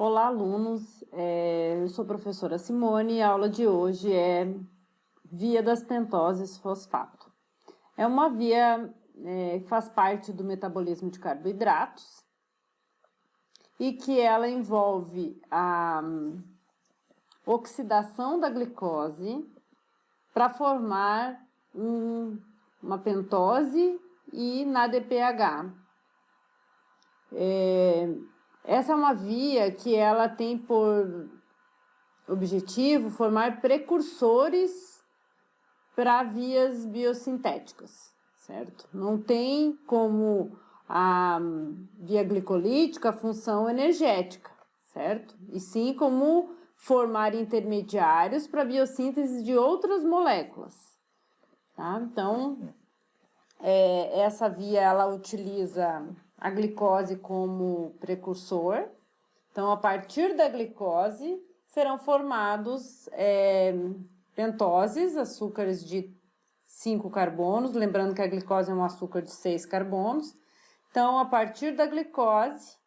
Olá, alunos. Eu sou a professora Simone e a aula de hoje é via das pentoses fosfato. É uma via que faz parte do metabolismo de carboidratos e que ela envolve a oxidação da glicose para formar uma pentose e NADPH. Essa é uma via que ela tem por objetivo formar precursores para vias biosintéticas, certo? Não tem como a via glicolítica a função energética, certo? E sim como formar intermediários para a biossíntese de outras moléculas, tá? Então, essa via ela utiliza a glicose como precursor. Então, a partir da glicose, serão formados pentoses, açúcares de 5 carbonos, lembrando que a glicose é um açúcar de 6 carbonos. Então, a partir da glicose,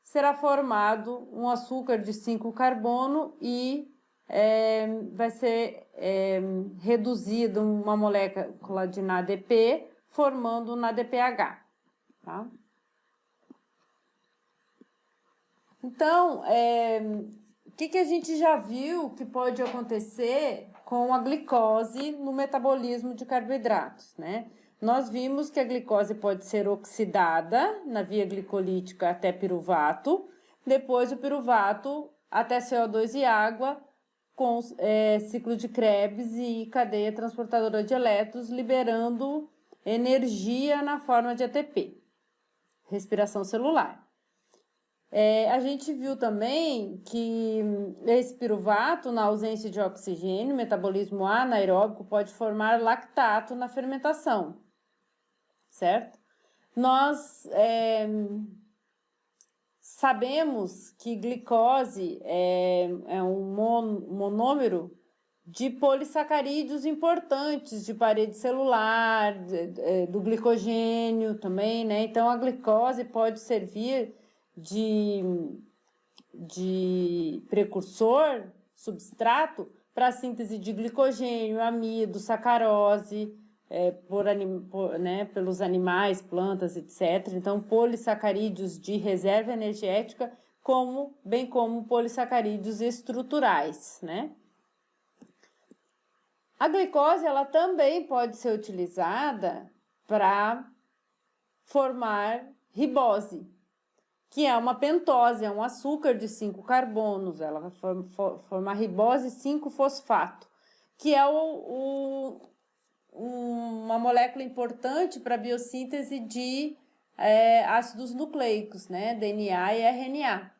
será formado um açúcar de 5 carbono e vai ser reduzido uma molécula de NADP, formando um NADPH, tá? Então, o que a gente já viu que pode acontecer com a glicose no metabolismo de carboidratos, né? Nós vimos que a glicose pode ser oxidada na via glicolítica até piruvato, depois o piruvato até CO2 e água, com ciclo de Krebs e cadeia transportadora de elétrons, liberando energia na forma de ATP, respiração celular. A gente viu também que esse piruvato, na ausência de oxigênio, metabolismo anaeróbico, pode formar lactato na fermentação, certo? Nós sabemos que glicose é um monômero de polissacarídeos importantes de parede celular, do glicogênio também, né? Então, a glicose pode servir de precursor, substrato, para a síntese de glicogênio, amido, sacarose, pelos animais, plantas, etc. Então, polissacarídeos de reserva energética, bem como polissacarídeos estruturais, né? A glicose, ela também pode ser utilizada para formar ribose, que é uma pentose, é um açúcar de 5 carbonos, ela vai formar ribose 5-fosfato, que é uma molécula importante para a biossíntese de ácidos nucleicos, né, DNA e RNA.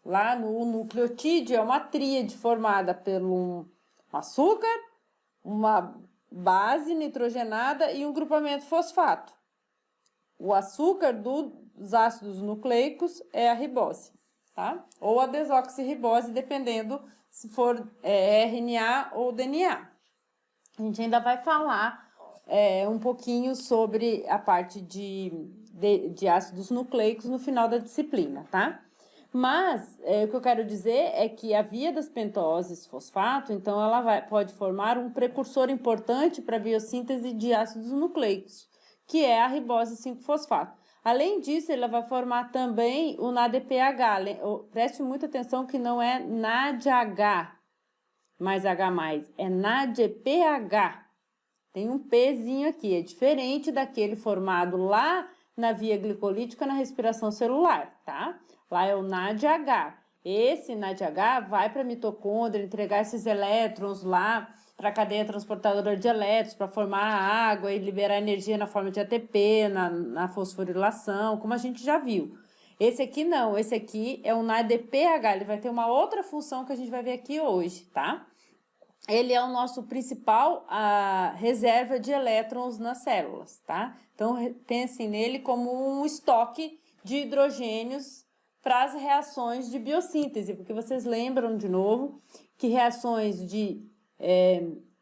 Lá no nucleotídeo é uma tríade formada pelo açúcar, uma base nitrogenada e um grupamento fosfato. O açúcar dos ácidos nucleicos é a ribose, tá? Ou a desoxirribose, dependendo se for RNA ou DNA. A gente ainda vai falar um pouquinho sobre a parte de ácidos nucleicos no final da disciplina, tá? Mas o que eu quero dizer é que a via das pentoses fosfato, então, ela pode formar um precursor importante para a biossíntese de ácidos nucleicos, que é a ribose 5-fosfato. Além disso, ela vai formar também o NADPH. Preste muita atenção que não é NADH mais H+, é NADPH. Tem um Pzinho aqui, é diferente daquele formado lá na via glicolítica na respiração celular, tá? Lá é o NADH. Esse NADH vai para a mitocôndria entregar esses elétrons lá para a cadeia transportadora de elétrons, para formar a água e liberar energia na forma de ATP, na fosforilação, como a gente já viu. Esse aqui não, esse aqui é o NADPH, ele vai ter uma outra função que a gente vai ver aqui hoje, tá? Ele é o nosso principal reserva de elétrons nas células, tá? Então, pensem nele como um estoque de hidrogênios para as reações de biossíntese, porque vocês lembram, de novo, que reações de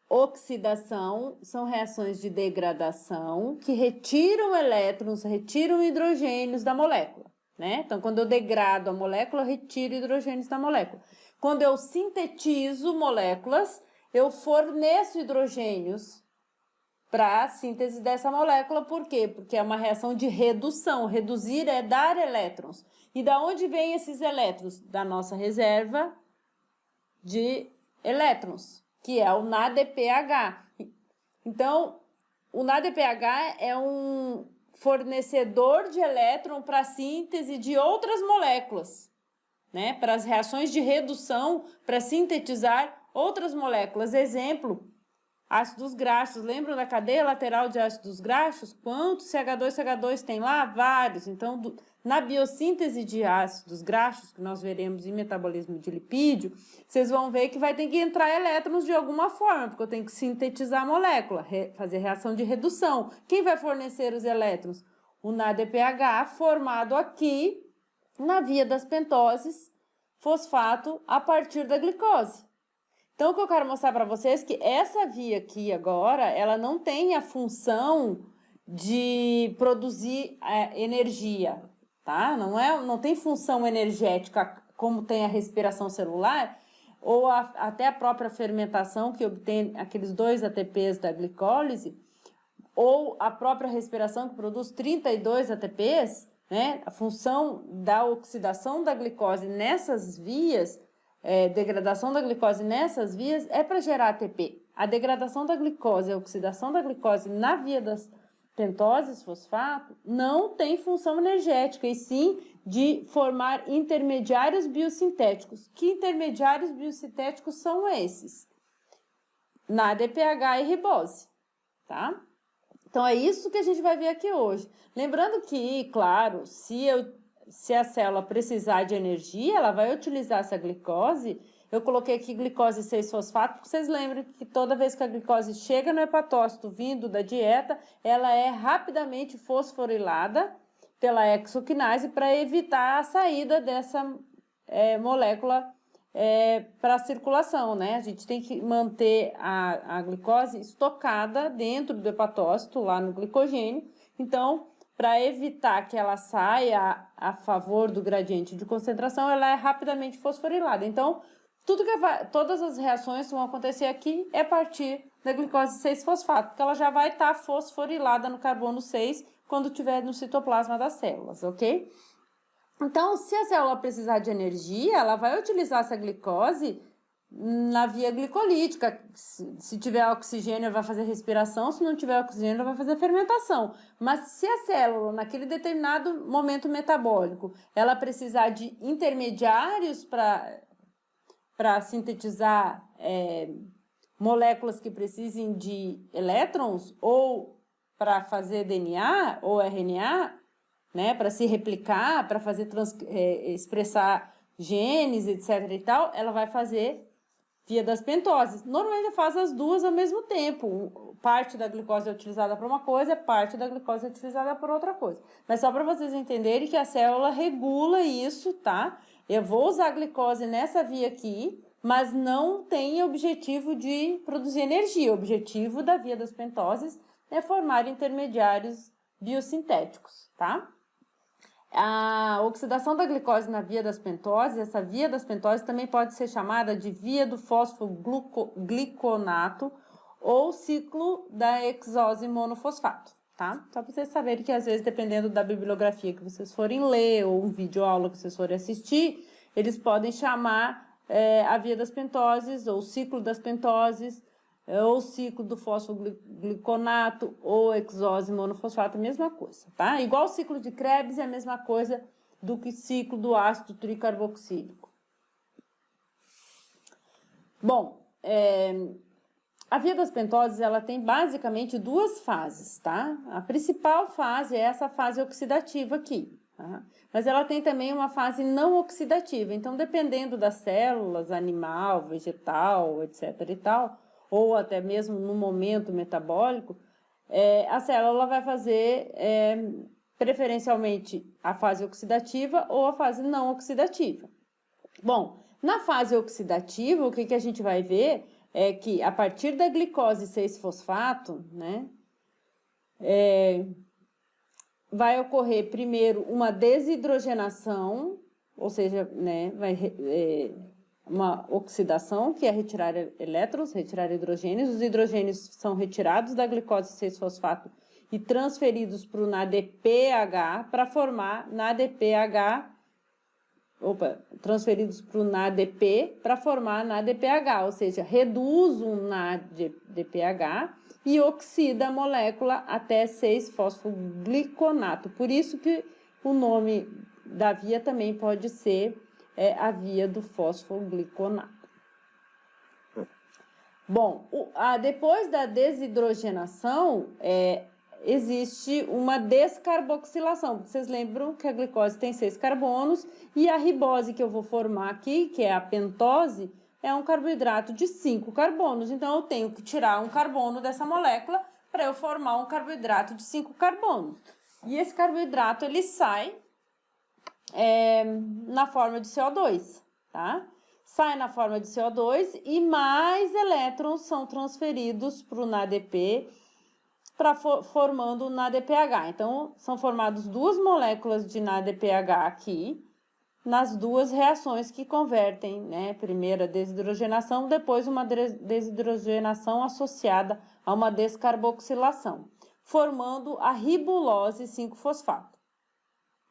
oxidação são reações de degradação que retiram elétrons, retiram hidrogênios da molécula, né? Então, quando eu degrado a molécula, eu retiro hidrogênios da molécula. Quando eu sintetizo moléculas, eu forneço hidrogênios para a síntese dessa molécula. Por quê? Porque é uma reação de redução. Reduzir é dar elétrons. E da onde vêm esses elétrons? Da nossa reserva de elétrons, que é o NADPH. Então, o NADPH é um fornecedor de elétron para a síntese de outras moléculas, né? Para as reações de redução, para sintetizar outras moléculas. Exemplo, ácidos graxos. Lembram da cadeia lateral de ácidos graxos? Quantos CH2 tem lá? Vários. Então, na biossíntese de ácidos graxos, que nós veremos em metabolismo de lipídio, vocês vão ver que vai ter que entrar elétrons de alguma forma, porque eu tenho que sintetizar a molécula, fazer reação de redução. Quem vai fornecer os elétrons? O NADPH, formado aqui na via das pentoses, fosfato, a partir da glicose. Então, o que eu quero mostrar para vocês é que essa via aqui agora, ela não tem a função de produzir energia, tá? Não tem função energética como tem a respiração celular, ou até a própria fermentação, que obtém aqueles 2 ATPs da glicólise, ou a própria respiração, que produz 32 ATPs, né? A função da oxidação da glicose nessas vias, degradação da glicose nessas vias, é para gerar ATP. A degradação da glicose, a oxidação da glicose na via das pentoses, fosfato, não tem função energética, e sim de formar intermediários biosintéticos. Que intermediários biosintéticos são esses? NADPH e ribose, tá? Então, é isso que a gente vai ver aqui hoje. Lembrando que, claro, se a célula precisar de energia, ela vai utilizar essa glicose. Eu coloquei aqui glicose 6-fosfato, porque vocês lembram que toda vez que a glicose chega no hepatócito vindo da dieta, ela é rapidamente fosforilada pela exoquinase para evitar a saída dessa molécula para a circulação, né? A gente tem que manter a glicose estocada dentro do hepatócito, lá no glicogênio. Então, para evitar que ela saia a favor do gradiente de concentração, ela é rapidamente fosforilada. Então, todas as reações que vão acontecer aqui é a partir da glicose 6-fosfato, porque ela já vai estar fosforilada no carbono 6 quando estiver no citoplasma das células, ok? Então, se a célula precisar de energia, ela vai utilizar essa glicose na via glicolítica. Se tiver oxigênio, ela vai fazer respiração. Se não tiver oxigênio, ela vai fazer fermentação. Mas se a célula, naquele determinado momento metabólico, ela precisar de intermediários para sintetizar moléculas que precisem de elétrons, ou para fazer DNA ou RNA, né, para se replicar, para fazer expressar genes, etc. e tal, ela vai fazer via das pentoses. Normalmente ela faz as duas ao mesmo tempo. Parte da glicose é utilizada para uma coisa, parte da glicose é utilizada para outra coisa. Mas só para vocês entenderem que a célula regula isso, tá? Eu vou usar a glicose nessa via aqui, mas não tem objetivo de produzir energia. O objetivo da via das pentoses é formar intermediários biosintéticos, tá? A oxidação da glicose na via das pentoses, essa via das pentoses também pode ser chamada de via do fosfogliconato ou ciclo da hexose monofosfato, tá? Só para vocês saberem que às vezes, dependendo da bibliografia que vocês forem ler ou um vídeo aula que vocês forem assistir, eles podem chamar a via das pentoses ou ciclo das pentoses, ou ciclo do fosfogliconato, ou hexose monofosfato, a mesma coisa, tá? Igual o ciclo de Krebs é a mesma coisa do que ciclo do ácido tricarboxílico. Bom, a via das pentoses, ela tem basicamente duas fases, tá? A principal fase é essa fase oxidativa aqui, tá? Mas ela tem também uma fase não oxidativa. Então, dependendo das células, animal, vegetal, etc. e tal, ou até mesmo no momento metabólico, a célula vai fazer preferencialmente a fase oxidativa ou a fase não oxidativa. Bom, na fase oxidativa, o que a gente vai ver é que a partir da glicose 6-fosfato, né, vai ocorrer primeiro uma desidrogenação, ou seja, né, uma oxidação, que é retirar elétrons, retirar hidrogênios. Os hidrogênios são retirados da glicose 6-fosfato e transferidos para o NADPH para formar transferidos para o NADP para formar NADPH, ou seja, reduz o NADPH e oxida a molécula até 6-fosfogliconato. Por isso que o nome da via também pode ser a via do fosfogliconato. Bom, depois da desidrogenação, existe uma descarboxilação. Vocês lembram que a glicose tem 6 carbonos e a ribose que eu vou formar aqui, que é a pentose, é um carboidrato de 5 carbonos. Então, eu tenho que tirar um carbono dessa molécula para eu formar um carboidrato de 5 carbonos. E esse carboidrato, ele sai na forma de CO2, tá? Sai na forma de CO2 e mais elétrons são transferidos para o NADP, formando o NADPH. Então, são formadas 2 moléculas de NADPH aqui, nas 2 reações que convertem, né? Primeiro a desidrogenação, depois uma desidrogenação associada a uma descarboxilação, formando a ribulose 5-fosfato.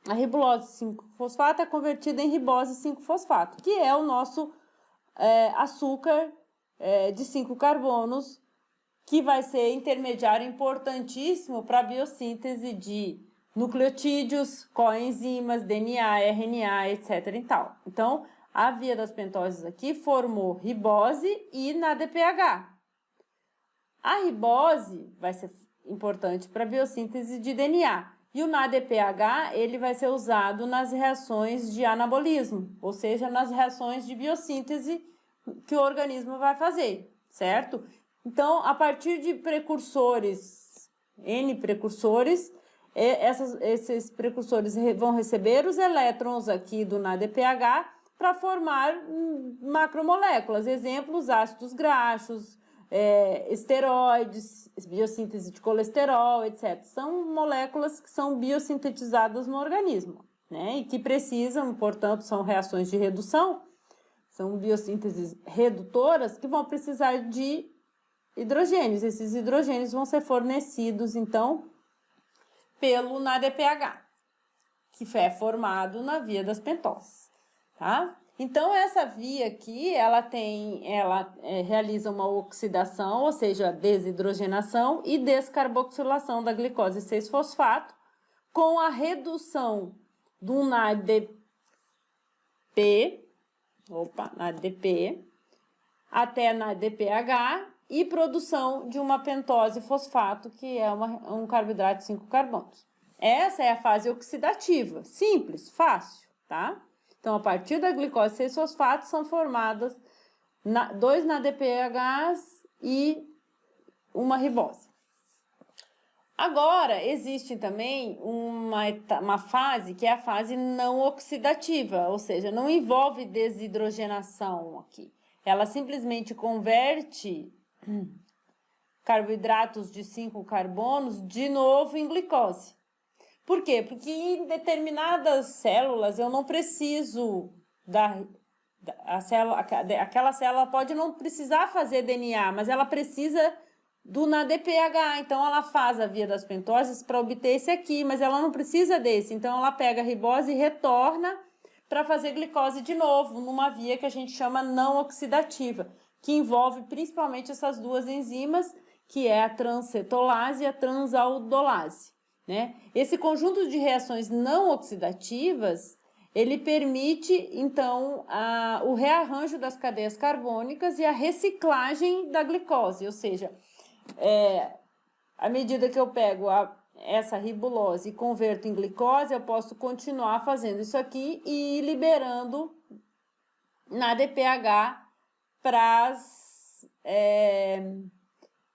A ribulose 5-fosfato é convertida em ribose 5-fosfato, que é o nosso açúcar de 5 carbonos, que vai ser intermediário importantíssimo para a biossíntese de nucleotídeos, coenzimas, DNA, RNA, etc. e tal. Então, a via das pentoses aqui formou ribose e NADPH. A ribose vai ser importante para a biossíntese de DNA. E o NADPH, ele vai ser usado nas reações de anabolismo, ou seja, nas reações de biossíntese que o organismo vai fazer, certo? Então, a partir de precursores, N precursores, esses precursores vão receber os elétrons aqui do NADPH para formar macromoléculas, exemplos, ácidos graxos, esteroides, biossíntese de colesterol, etc. São moléculas que são biossintetizadas no organismo, né? E que precisam, portanto, são reações de redução, são biossínteses redutoras que vão precisar de hidrogênios. Esses hidrogênios vão ser fornecidos, então, pelo NADPH, que é formado na via das pentoses, tá? Então, essa via aqui, ela realiza uma oxidação, ou seja, desidrogenação e descarboxilação da glicose 6-fosfato, com a redução do NADP até NADPH e produção de uma pentose fosfato, que é um carboidrato de 5 carbonos. Essa é a fase oxidativa, simples, fácil, tá? Então, a partir da glicose 6-fosfato são formadas 2 NADPHs e uma ribose. Agora, existe também uma fase que é a fase não oxidativa, ou seja, não envolve desidrogenação aqui. Ela simplesmente converte carboidratos de 5 carbonos de novo em glicose. Por quê? Porque em determinadas células eu não preciso aquela célula pode não precisar fazer DNA, mas ela precisa do NADPH, então ela faz a via das pentoses para obter esse aqui, mas ela não precisa desse, então ela pega a ribose e retorna para fazer glicose de novo, numa via que a gente chama não oxidativa, que envolve principalmente essas 2 enzimas, que é a transcetolase e a transaldolase, né? Esse conjunto de reações não oxidativas, ele permite, então, o rearranjo das cadeias carbônicas e a reciclagem da glicose, ou seja, à medida que eu pego essa ribulose e converto em glicose, eu posso continuar fazendo isso aqui e ir liberando NADPH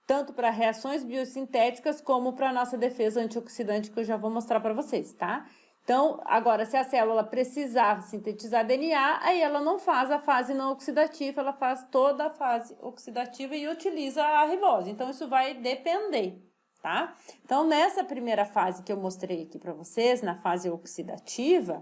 tanto para reações biosintéticas como para a nossa defesa antioxidante, que eu já vou mostrar para vocês, tá? Então, agora, se a célula precisar sintetizar DNA, aí ela não faz a fase não oxidativa, ela faz toda a fase oxidativa e utiliza a ribose. Então, isso vai depender, tá? Então, nessa primeira fase que eu mostrei aqui para vocês, na fase oxidativa,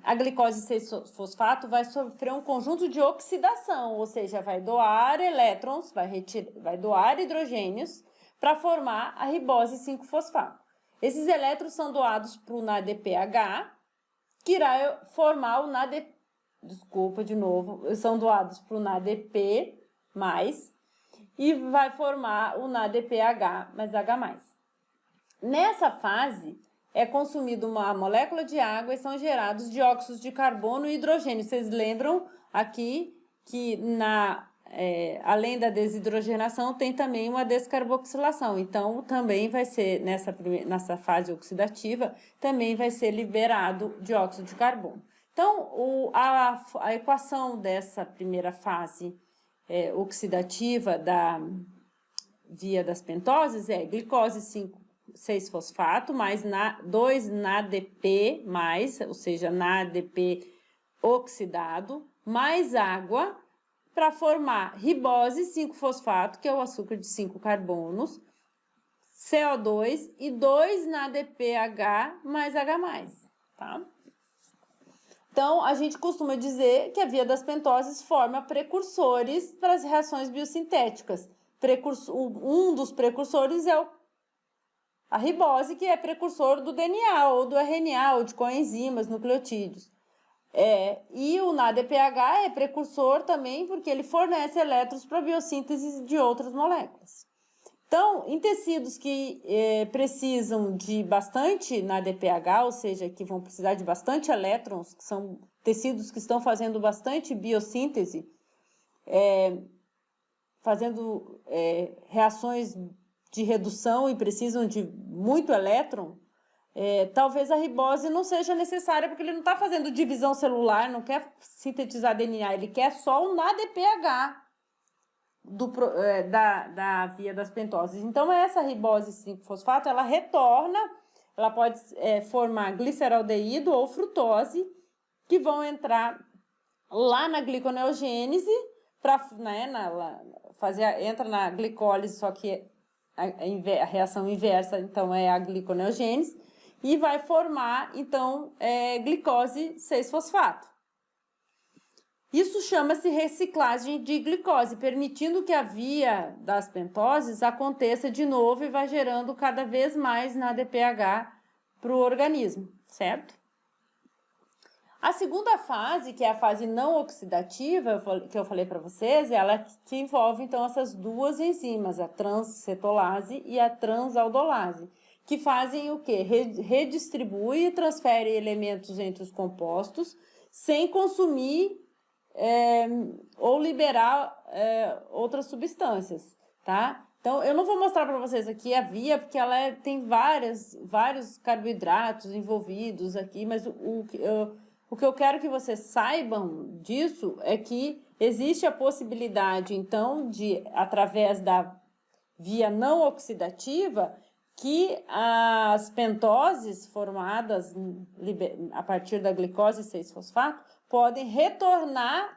a glicose 6-fosfato vai sofrer um conjunto de oxidação, ou seja, vai doar elétrons, vai doar hidrogênios para formar a ribose 5-fosfato. Esses elétrons são doados para o NADPH, que irá formar o são doados para o NADP+, e vai formar o NADPH mais H+. Nessa fase, é consumida uma molécula de água e são gerados dióxidos de carbono e hidrogênio. Vocês lembram aqui que além da desidrogenação tem também uma descarboxilação. Então, também vai ser, nessa fase oxidativa, também vai ser liberado dióxido de carbono. Então, a equação dessa primeira fase oxidativa da via das pentoses é glicose 6-fosfato mais 2 NADP+, ou seja, NADP oxidado, mais água, para formar ribose 5-fosfato, que é o açúcar de 5 carbonos, CO2 e 2 NADPH mais H+, tá? Então, a gente costuma dizer que a via das pentoses forma precursores para as reações biosintéticas. Um dos precursores é a ribose, que é precursor do DNA ou do RNA, ou de coenzimas, nucleotídeos. E o NADPH é precursor também porque ele fornece elétrons para a biossíntese de outras moléculas. Então, em tecidos que precisam de bastante NADPH, ou seja, que vão precisar de bastante elétrons, que são tecidos que estão fazendo bastante biossíntese, fazendo reações de redução e precisam de muito elétron, talvez a ribose não seja necessária, porque ele não está fazendo divisão celular, não quer sintetizar DNA, ele quer só o NADPH da via das pentoses. Então, essa ribose 5-fosfato, ela retorna, ela pode formar gliceraldeído ou frutose, que vão entrar lá na gliconeogênese, entra na glicólise, só que a reação inversa, então, é a gliconeogênese, e vai formar, então, glicose 6-fosfato. Isso chama-se reciclagem de glicose, permitindo que a via das pentoses aconteça de novo e vai gerando cada vez mais NADPH para o organismo, certo? A segunda fase, que é a fase não oxidativa, que eu falei para vocês, ela que envolve, então, essas duas enzimas, a transcetolase e a transaldolase, que fazem o quê? Redistribui e transfere elementos entre os compostos sem consumir ou liberar outras substâncias, tá? Então, eu não vou mostrar para vocês aqui a via, porque ela tem vários carboidratos envolvidos aqui, mas o que eu quero que vocês saibam disso é que existe a possibilidade, então, de, através da via não oxidativa, que as pentoses formadas a partir da glicose 6-fosfato podem retornar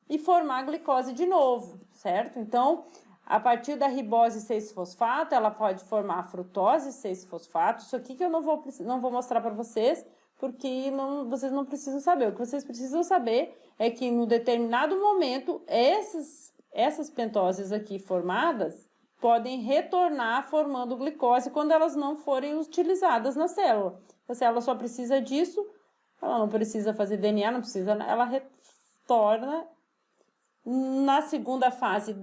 e formar glicose de novo, certo? Então, a partir da ribose 6-fosfato, ela pode formar a frutose 6-fosfato. Isso aqui que eu não vou mostrar para vocês, porque vocês não precisam saber. O que vocês precisam saber é que, em um determinado momento, essas pentoses aqui formadas podem retornar formando glicose quando elas não forem utilizadas na célula. A célula só precisa disso, ela não precisa fazer DNA, não precisa, ela retorna na segunda fase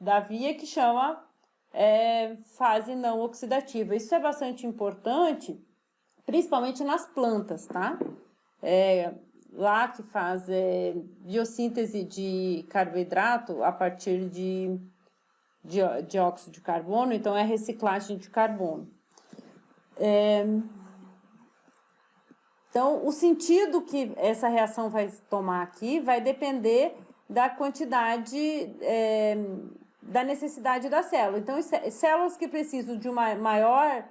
da via, que chama fase não oxidativa. Isso é bastante importante, principalmente nas plantas, tá? Lá que faz biossíntese de carboidrato a partir de dióxido de carbono, então é reciclagem de carbono. Então, o sentido que essa reação vai tomar aqui vai depender da quantidade, da necessidade da célula. Então, células que precisam de uma maior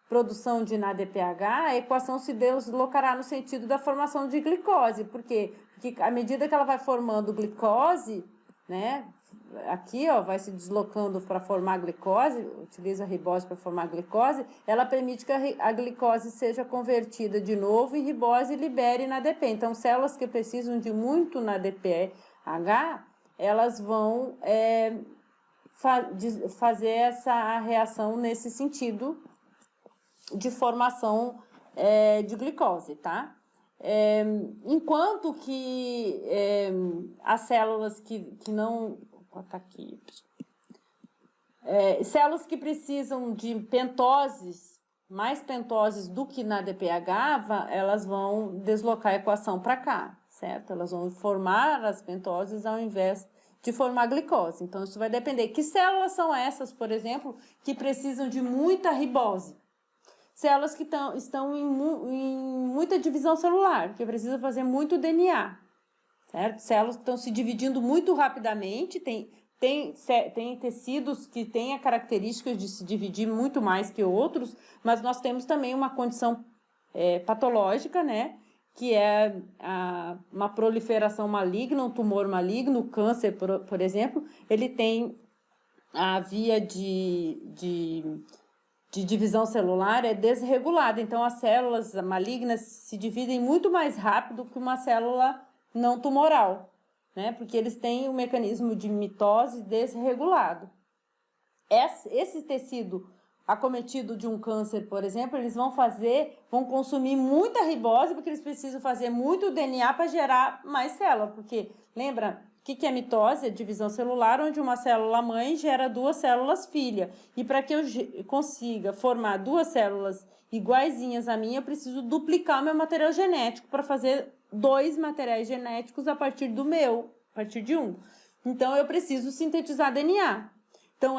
produção de NADPH, a equação se deslocará no sentido da formação de glicose. Por quê? Porque à medida que ela vai formando glicose, né, aqui, ó, vai se deslocando para formar glicose, utiliza a ribose para formar glicose, ela permite que a glicose seja convertida de novo em ribose e libere na ADP. Então, células que precisam de muito na ADPH, elas vão fazer essa reação nesse sentido de formação de glicose, tá? Enquanto que as células que não... Vou botar aqui. Células que precisam de pentoses, mais pentoses do que na DPH, elas vão deslocar a equação para cá, certo? Elas vão formar as pentoses ao invés de formar glicose. Então, isso vai depender. Que células são essas, por exemplo, que precisam de muita ribose? Células que estão em muita divisão celular, que precisa fazer muito DNA, certo? Células que estão se dividindo muito rapidamente, tem tecidos que têm a característica de se dividir muito mais que outros, mas nós temos também uma condição patológica, né? Que é uma proliferação maligna, um tumor maligno, o câncer, por exemplo, ele tem a via de divisão celular desregulada. Então, as células malignas se dividem muito mais rápido que uma célula não tumoral, né? Porque eles têm um mecanismo de mitose desregulado. Esse tecido acometido de um câncer, por exemplo, eles vão consumir muita ribose, porque eles precisam fazer muito DNA para gerar mais célula, porque, lembra, o que é mitose? É divisão celular, onde uma célula mãe gera duas células filha. E para que eu consiga formar duas células iguaizinhas a minha, eu preciso duplicar o meu material genético para fazer 2 materiais genéticos a partir de um. Então, eu preciso sintetizar DNA. Então,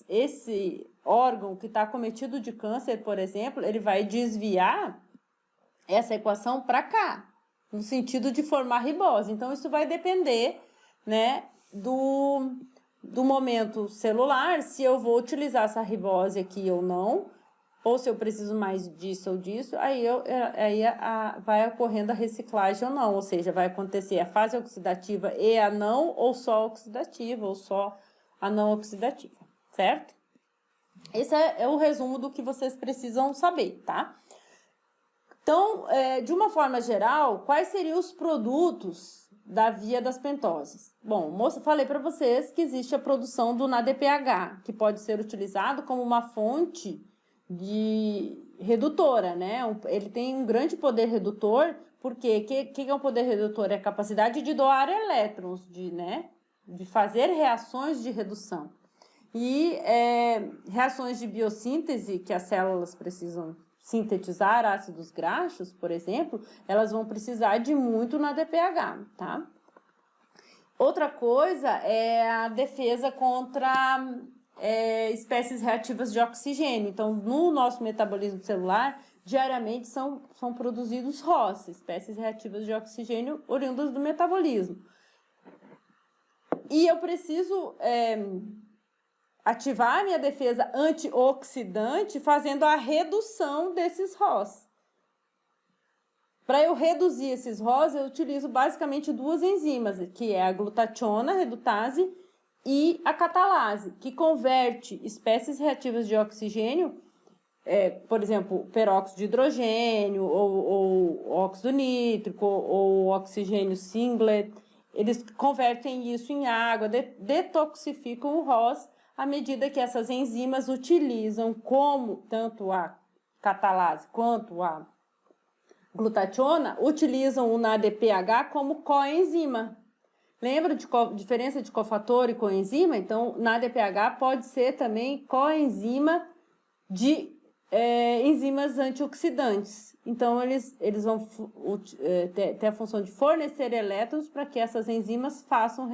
esse órgão que está acometido de câncer, por exemplo, ele vai desviar essa equação para cá, no sentido de formar ribose. Então, isso vai depender, né, do momento celular, se eu vou utilizar essa ribose aqui ou não, ou se eu preciso mais disso ou disso, aí vai ocorrendo a reciclagem ou não, ou seja, vai acontecer a fase oxidativa e a não, ou só oxidativa, ou só a não oxidativa, certo? Esse é o resumo do que vocês precisam saber, tá? Então, de uma forma geral, quais seriam os produtos da via das pentoses? Bom, falei para vocês que existe a produção do NADPH, que pode ser utilizado como uma fonte redutora, né? Ele tem um grande poder redutor, porque o que é um poder redutor? É a capacidade de doar elétrons, de fazer reações de redução. E reações de biossíntese, que as células precisam sintetizar ácidos graxos, por exemplo, elas vão precisar de muito na DPH, tá? Outra coisa é a defesa contra espécies reativas de oxigênio. Então, no nosso metabolismo celular, diariamente são produzidos ROS, espécies reativas de oxigênio oriundas do metabolismo. E eu preciso ativar a minha defesa antioxidante fazendo a redução desses ROS. Para eu reduzir esses ROS, eu utilizo basicamente 2 enzimas, que é a glutationa redutase e a catalase, que converte espécies reativas de oxigênio, por exemplo, peróxido de hidrogênio, ou óxido nítrico, ou oxigênio singlet. Eles convertem isso em água, detoxificam o ROS, à medida que essas enzimas utilizam tanto a catalase quanto a glutationa, utilizam o NADPH como coenzima. Lembra de diferença de cofator e coenzima? Então, NADPH pode ser também coenzima de enzimas antioxidantes. Então, eles vão ter a função de fornecer elétrons para que essas enzimas façam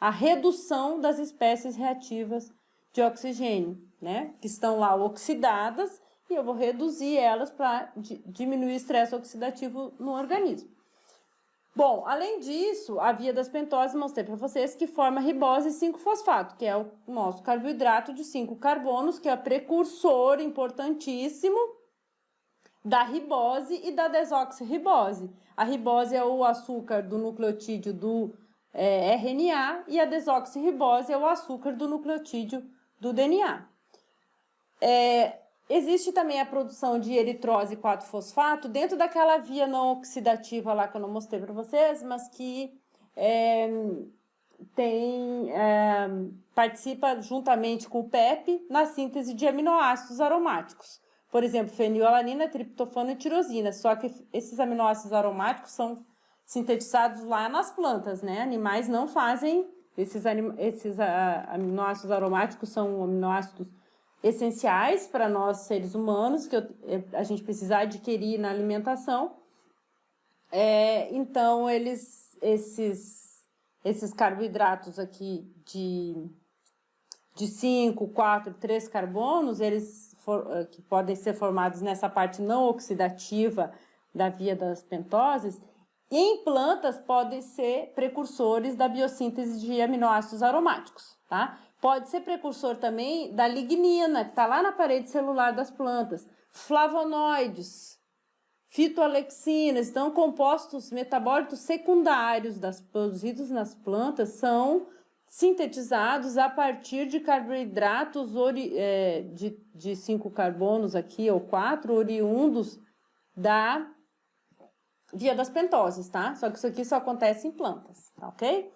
a redução das espécies reativas de oxigênio, né? Que estão lá oxidadas, e eu vou reduzir elas para diminuir o estresse oxidativo no organismo. Bom, além disso, a via das pentoses, mostrei para vocês que forma ribose 5-fosfato, que é o nosso carboidrato de 5 carbonos, que é o precursor importantíssimo da ribose e da desoxirribose. A ribose é o açúcar do nucleotídeo RNA, e a desoxirribose é o açúcar do nucleotídeo do DNA. Existe também a produção de eritrose 4-fosfato dentro daquela via não oxidativa lá que eu não mostrei para vocês, mas que participa juntamente com o PEP na síntese de aminoácidos aromáticos. Por exemplo, fenilalanina, triptofano e tirosina. Só que esses aminoácidos aromáticos são sintetizados lá nas plantas, né? Animais não fazem. Esses aminoácidos aromáticos são aminoácidos essenciais para nós seres humanos, que a gente precisa adquirir na alimentação. Então, esses carboidratos aqui de 5, 4, 3 carbonos, que podem ser formados nessa parte não oxidativa da via das pentoses, em plantas podem ser precursores da biossíntese de aminoácidos aromáticos, tá? Pode ser precursor também da lignina, que está lá na parede celular das plantas, flavonoides, fitoalexinas. Então, compostos metabólicos secundários produzidos nas plantas são sintetizados a partir de carboidratos de 5 carbonos aqui, ou 4, oriundos da via das pentoses, tá? Só que isso aqui só acontece em plantas, tá ok?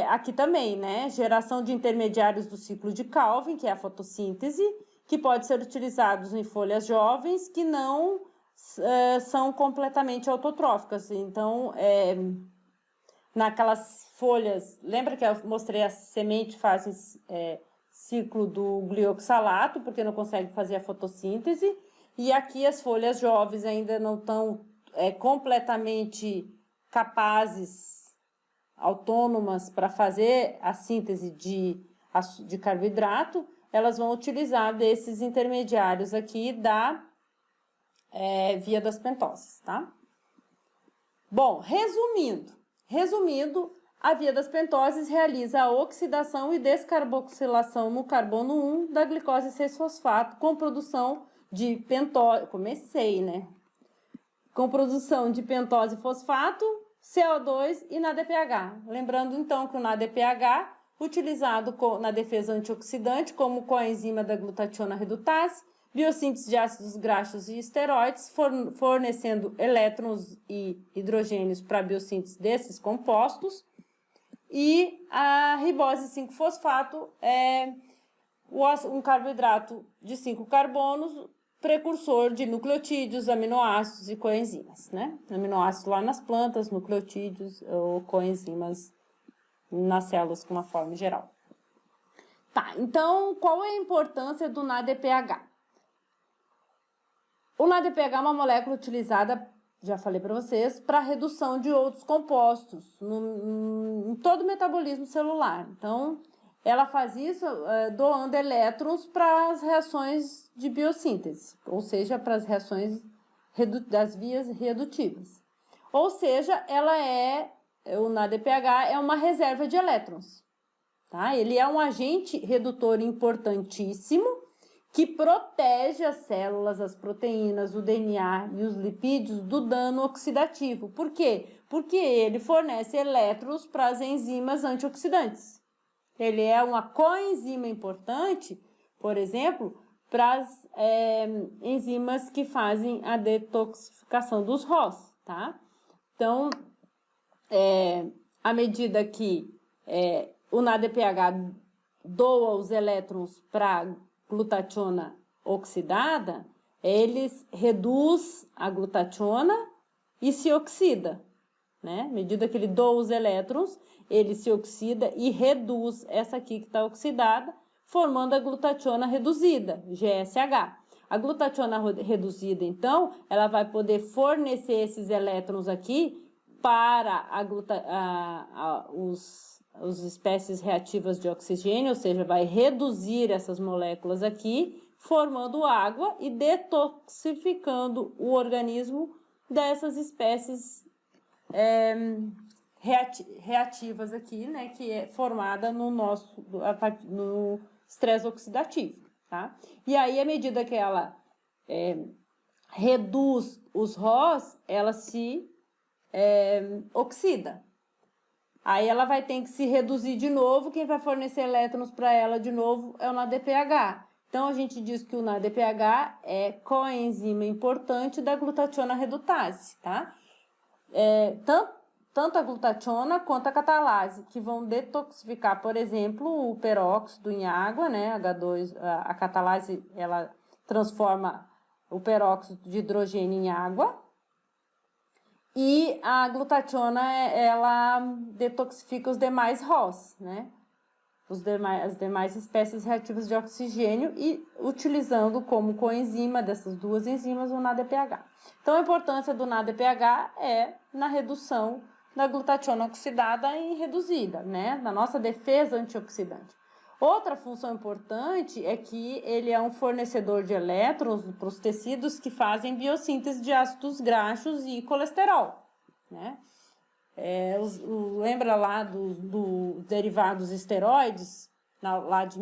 Aqui também, né? Geração de intermediários do ciclo de Calvin, que é a fotossíntese, que pode ser utilizados em folhas jovens que não são completamente autotróficas. Então, naquelas folhas, lembra que eu mostrei a semente fazem ciclo do glioxalato, porque não consegue fazer a fotossíntese, e aqui as folhas jovens ainda não estão completamente capazes, autônomas para fazer a síntese de carboidrato, elas vão utilizar desses intermediários aqui da via das pentoses, tá? Bom, resumindo, a via das pentoses realiza a oxidação e descarboxilação no carbono 1 da glicose 6-fosfato com produção de pentose, com produção de pentose fosfato, CO2 e NADPH. Lembrando então que o NADPH, utilizado na defesa antioxidante como coenzima da glutationa redutase, biossíntese de ácidos graxos e esteroides, fornecendo elétrons e hidrogênios para a biossíntese desses compostos. E a ribose 5-fosfato é um carboidrato de 5 carbonos, precursor de nucleotídeos, aminoácidos e coenzimas, né? Aminoácidos lá nas plantas, nucleotídeos ou coenzimas nas células com uma forma geral. Tá, então qual é a importância do NADPH? O NADPH é uma molécula utilizada, já falei para vocês, para redução de outros compostos em todo o metabolismo celular. Então, ela faz isso doando elétrons para as reações de biossíntese, ou seja, para as reações das vias redutivas. Ou seja, o NADPH é uma reserva de elétrons, tá? Ele é um agente redutor importantíssimo que protege as células, as proteínas, o DNA e os lipídios do dano oxidativo. Por quê? Porque ele fornece elétrons para as enzimas antioxidantes. Ele é uma coenzima importante, por exemplo, para as enzimas que fazem a detoxificação dos ROS, tá? Então, à medida que o NADPH doa os elétrons para glutationa oxidada, ele reduz a glutationa e se oxida, né? À medida que ele doa os elétrons, ele se oxida e reduz essa aqui que está oxidada, formando a glutationa reduzida, GSH. A glutationa reduzida, então, ela vai poder fornecer esses elétrons aqui para as espécies reativas de oxigênio, ou seja, vai reduzir essas moléculas aqui, formando água e detoxificando o organismo dessas espécies reativas aqui, né, que é formada no estresse oxidativo, tá? E aí, à medida que ela reduz os ROS, ela se oxida. Aí ela vai ter que se reduzir de novo, quem vai fornecer elétrons para ela de novo é o NADPH. Então, a gente diz que o NADPH é coenzima importante da glutationa redutase, tá? Tanto a glutationa quanto a catalase, que vão detoxificar, por exemplo, o peróxido em água, né? H2, a catalase, ela transforma o peróxido de hidrogênio em água. E a glutationa, ela detoxifica os demais ROS, né? As demais espécies reativas de oxigênio e utilizando como coenzima dessas duas enzimas o NADPH. Então, a importância do NADPH é na redução da glutationa oxidada e reduzida, né? Na nossa defesa antioxidante. Outra função importante é que ele é um fornecedor de elétrons para os tecidos que fazem biossíntese de ácidos graxos e colesterol, né? Lembra lá dos derivados esteroides, lá de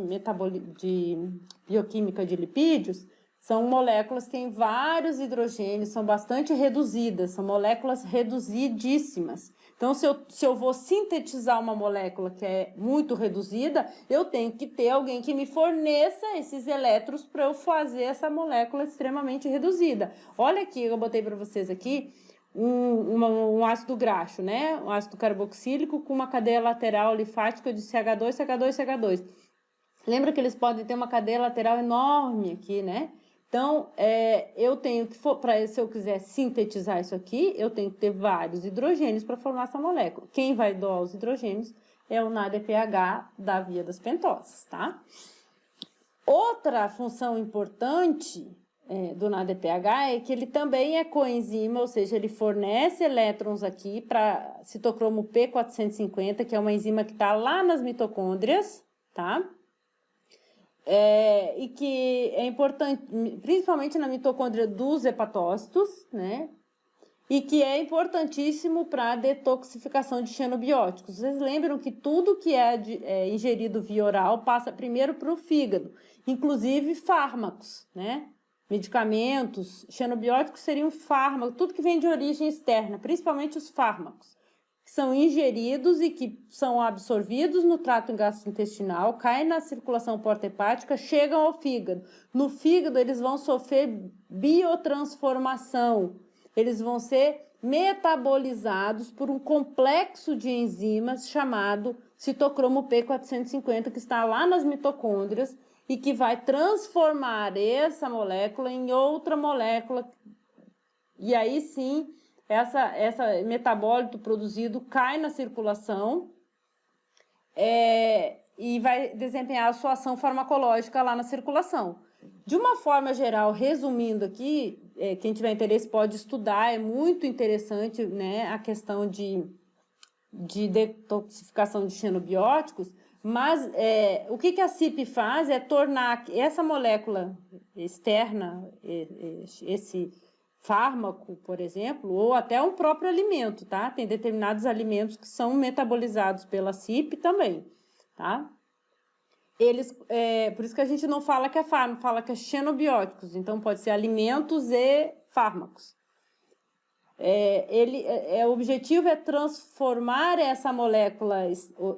bioquímica de lipídios? São moléculas que têm vários hidrogênios, são bastante reduzidas, são moléculas reduzidíssimas. Então, se eu vou sintetizar uma molécula que é muito reduzida, eu tenho que ter alguém que me forneça esses elétrons para eu fazer essa molécula extremamente reduzida. Olha aqui, eu botei para vocês aqui um ácido graxo, né? Um ácido carboxílico com uma cadeia lateral alifática de CH2, CH2, CH2. Lembra que eles podem ter uma cadeia lateral enorme aqui, né? Então, eu tenho que, se eu quiser sintetizar isso aqui, eu tenho que ter vários hidrogênios para formar essa molécula. Quem vai doar os hidrogênios é o NADPH da via das pentoses, tá? Outra função importante do NADPH é que ele também é coenzima, ou seja, ele fornece elétrons aqui para citocromo P450, que é uma enzima que está lá nas mitocôndrias, tá? E que é importante, principalmente na mitocôndria dos hepatócitos, né? E que é importantíssimo para a detoxificação de xenobióticos. Vocês lembram que tudo que é ingerido via oral passa primeiro para o fígado, inclusive fármacos, né? Medicamentos, xenobióticos seriam fármacos, tudo que vem de origem externa, principalmente os fármacos, que são ingeridos e que são absorvidos no trato gastrointestinal, caem na circulação porta-hepática, chegam ao fígado. No fígado, eles vão sofrer biotransformação, eles vão ser metabolizados por um complexo de enzimas chamado citocromo P450, que está lá nas mitocôndrias e que vai transformar essa molécula em outra molécula. E aí sim, essa metabólito produzido cai na circulação e vai desempenhar a sua ação farmacológica lá na circulação. De uma forma geral, resumindo aqui, quem tiver interesse pode estudar, é muito interessante, né, a questão de detoxificação de xenobióticos, mas o que a CIP faz é tornar essa molécula externa, esse fármaco, por exemplo, ou até um próprio alimento, tá? Tem determinados alimentos que são metabolizados pela CIP também, tá? Por isso que a gente não fala que é fármaco, fala que é xenobióticos, então pode ser alimentos e fármacos. O objetivo é transformar essa molécula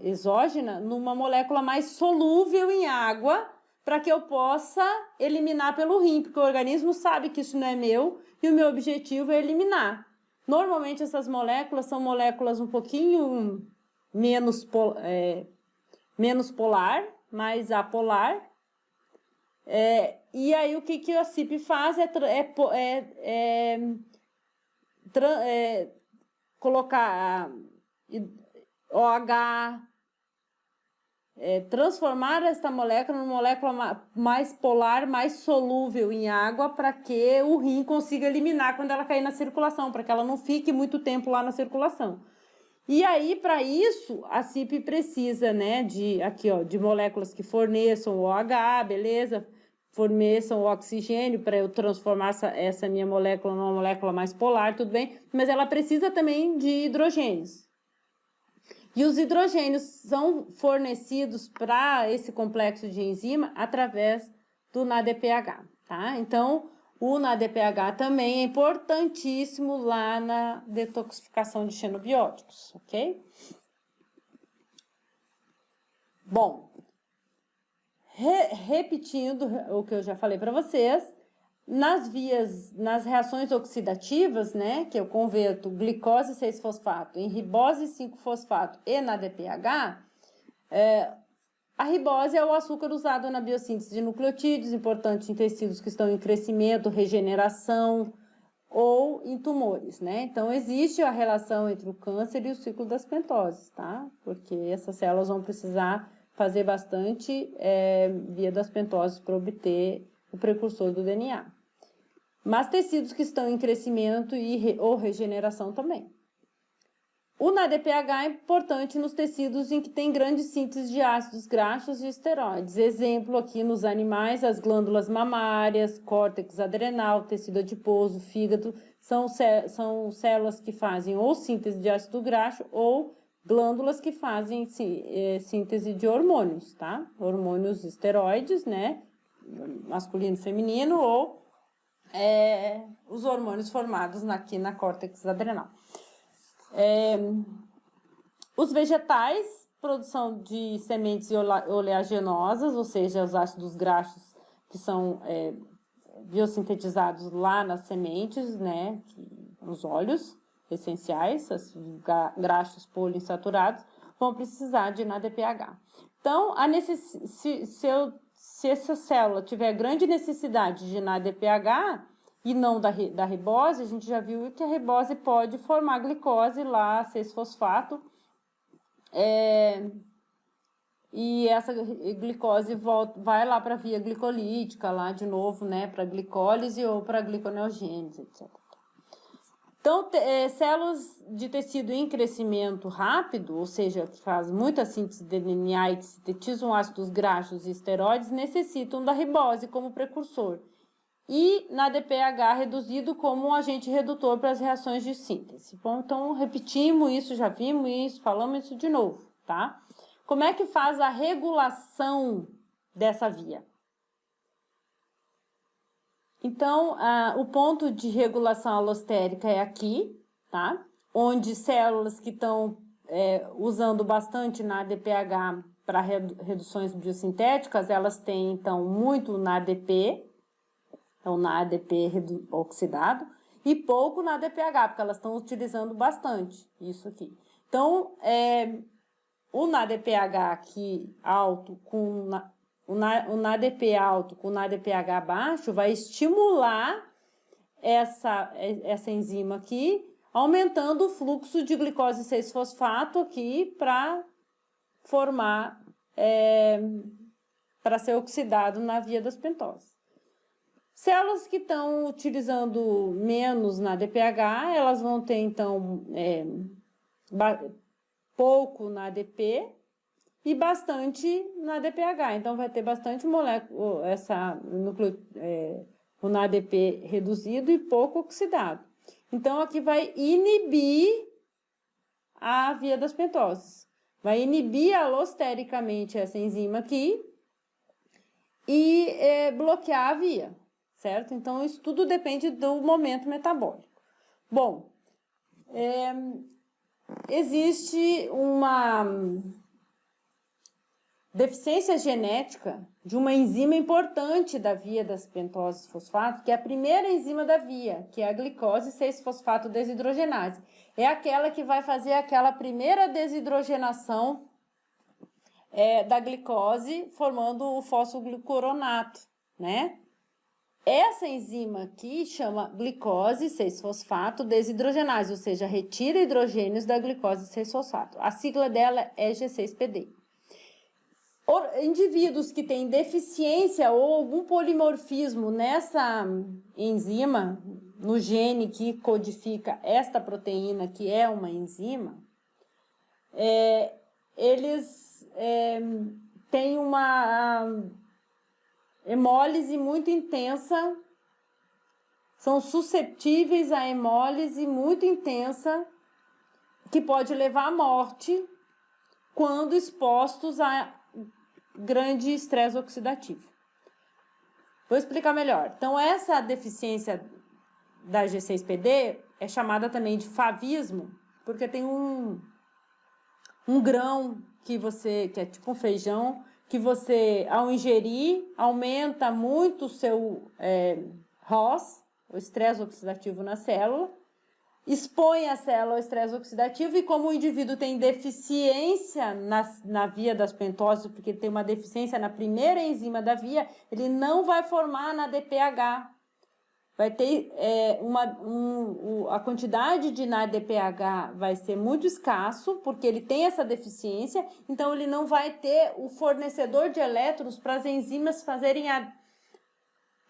exógena numa molécula mais solúvel em água para que eu possa eliminar pelo rim, porque o organismo sabe que isso não é meu e o meu objetivo é eliminar. Normalmente essas moléculas são moléculas um pouquinho menos polar, mais apolar. E aí o que a CIP faz colocar OH, transformar esta molécula numa molécula mais polar, mais solúvel em água, para que o rim consiga eliminar quando ela cair na circulação, para que ela não fique muito tempo lá na circulação. E aí, para isso, a CIP precisa, né, de moléculas que forneçam OH, beleza? Forneçam o oxigênio para eu transformar essa minha molécula numa molécula mais polar, tudo bem? Mas ela precisa também de hidrogênios. E os hidrogênios são fornecidos para esse complexo de enzima através do NADPH, tá? Então, o NADPH também é importantíssimo lá na detoxificação de xenobióticos, ok? Bom, repetindo o que eu já falei para vocês, nas reações oxidativas, né, que eu converto glicose 6-fosfato em ribose 5-fosfato e NADPH, a ribose é o açúcar usado na biossíntese de nucleotídeos, importante em tecidos que estão em crescimento, regeneração ou em tumores, né? Então, existe a relação entre o câncer e o ciclo das pentoses, tá? Porque essas células vão precisar fazer bastante via das pentoses para obter o precursor do DNA. Mas tecidos que estão em crescimento ou regeneração também. O NADPH é importante nos tecidos em que tem grande síntese de ácidos graxos e esteroides. Exemplo aqui nos animais, as glândulas mamárias, córtex adrenal, tecido adiposo, fígado, são células que fazem ou síntese de ácido graxo ou glândulas que fazem síntese de hormônios, tá? Hormônios esteroides, né? Masculino e feminino, ou os hormônios formados aqui na córtex adrenal. Os vegetais, produção de sementes oleaginosas, ou seja, os ácidos graxos que são biossintetizados lá nas sementes, né, nos óleos essenciais, os graxos poliinsaturados, vão precisar de NADPH. Então, se essa célula tiver grande necessidade de NADPH, e não da ribose, a gente já viu que a ribose pode formar glicose lá, 6-fosfato, e essa glicose vai lá para a via glicolítica, lá de novo, né, para glicólise ou para gliconeogênese, etc. Então, células de tecido em crescimento rápido, ou seja, que fazem muita síntese de DNA e que sintetizam ácidos graxos e esteroides, necessitam da ribose como precursor. E NADPH reduzido como um agente redutor para as reações de síntese. Bom, então, repetimos isso, já vimos isso, falamos isso de novo, tá? Como é que faz a regulação dessa via? Então, o ponto de regulação alostérica é aqui, tá? Onde células que estão usando bastante NADPH para reduções biosintéticas, elas têm, então, muito NADP, então NADP oxidado, e pouco NADPH, porque elas estão utilizando bastante isso aqui. Então, o NADPH aqui alto com o NADP alto com o NADPH baixo vai estimular essa enzima aqui, aumentando o fluxo de glicose 6-fosfato aqui para formar, para ser oxidado na via das pentoses. Células que estão utilizando menos NADPH, elas vão ter, então, pouco NADP e bastante NADPH. Então, vai ter bastante molécula, o NADP reduzido e pouco oxidado. Então, aqui vai inibir a via das pentoses. Vai inibir alostericamente essa enzima aqui e bloquear a via. Certo? Então, isso tudo depende do momento metabólico. Bom, existe uma deficiência genética de uma enzima importante da via das pentoses fosfato, que é a primeira enzima da via, que é a glicose 6-fosfato desidrogenase. É aquela que vai fazer aquela primeira desidrogenação da glicose, formando o fosfoglicoronato, né? Essa enzima aqui chama glicose 6-fosfato desidrogenase, ou seja, retira hidrogênios da glicose 6-fosfato. A sigla dela é G6PD. Indivíduos que têm deficiência ou algum polimorfismo nessa enzima, no gene que codifica esta proteína, que é uma enzima, eles têm uma hemólise muito intensa, são suscetíveis a hemólise muito intensa, que pode levar à morte quando expostos a grande estresse oxidativo. Vou explicar melhor. Então, essa deficiência da G6PD é chamada também de favismo, porque tem um grão que é tipo um feijão, que você, ao ingerir, aumenta muito o seu ROS, o estresse oxidativo na célula, expõe a célula ao estresse oxidativo e como o indivíduo tem deficiência na via das pentoses, porque ele tem uma deficiência na primeira enzima da via, ele não vai formar na DPH. Vai ter a quantidade de NADPH vai ser muito escasso, porque ele tem essa deficiência, então ele não vai ter o fornecedor de elétrons para as enzimas fazerem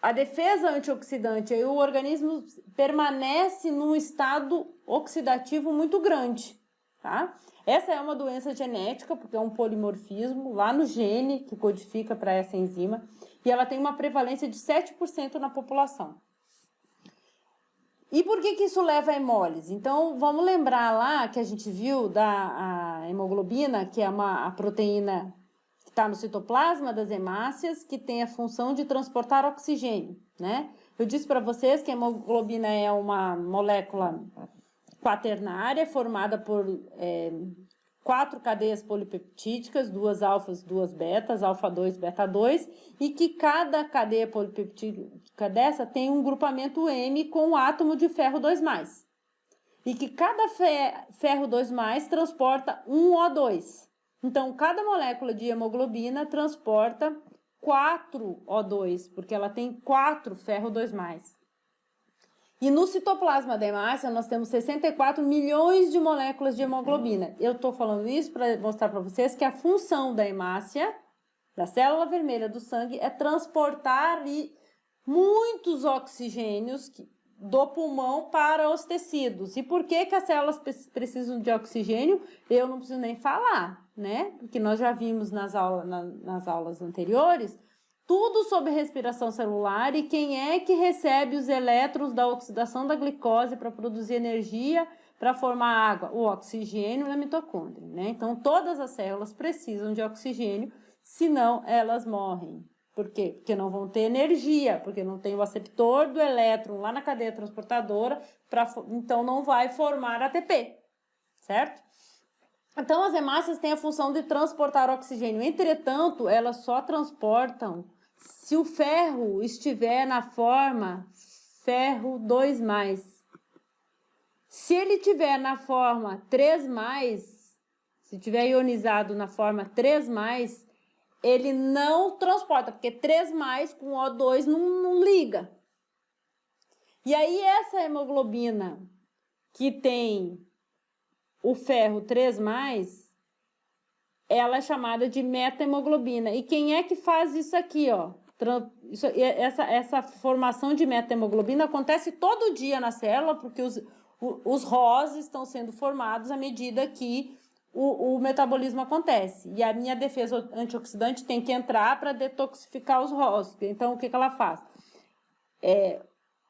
a defesa antioxidante. Aí o organismo permanece num estado oxidativo muito grande, tá? Essa é uma doença genética, porque é um polimorfismo lá no gene que codifica para essa enzima, e ela tem uma prevalência de 7% na população. E por que isso leva a hemólise? Então, vamos lembrar lá que a gente viu da hemoglobina, que é a proteína que está no citoplasma das hemácias, que tem a função de transportar oxigênio, né? Eu disse para vocês que a hemoglobina é uma molécula quaternária, formada por 4 cadeias polipeptídicas, 2 alfas, 2 betas, alfa 2, beta 2, e que cada cadeia polipeptídica dessa tem um grupamento M com um átomo de ferro 2+. E que cada ferro 2+ transporta um O2. Então, cada molécula de hemoglobina transporta 4 O2, porque ela tem 4 ferro 2+. E no citoplasma da hemácia, nós temos 64 milhões de moléculas de hemoglobina. Eu estou falando isso para mostrar para vocês que a função da hemácia, da célula vermelha do sangue, é transportar muitos oxigênios do pulmão para os tecidos. E por que as células precisam de oxigênio? Eu não preciso nem falar, né? Porque nós já vimos nas aulas anteriores tudo sobre respiração celular e quem é que recebe os elétrons da oxidação da glicose para produzir energia para formar água? O oxigênio na mitocôndria, né? Então, todas as células precisam de oxigênio, senão elas morrem. Por quê? Porque não vão ter energia, porque não tem o aceptor do elétron lá na cadeia transportadora, então não vai formar ATP, certo? Então, as hemácias têm a função de transportar oxigênio. Entretanto, elas só transportam se o ferro estiver na forma ferro 2+. Se ele estiver na forma 3+, se estiver ionizado na forma 3+, ele não transporta, porque 3+ com O2 não liga. E aí, essa hemoglobina que tem o ferro 3+, ela é chamada de metahemoglobina. E quem é que faz isso aqui, ó? Essa formação de metahemoglobina acontece todo dia na célula, porque os ROS estão sendo formados à medida que o metabolismo acontece. E a minha defesa antioxidante tem que entrar para detoxificar os ROS. Então, o que ela faz?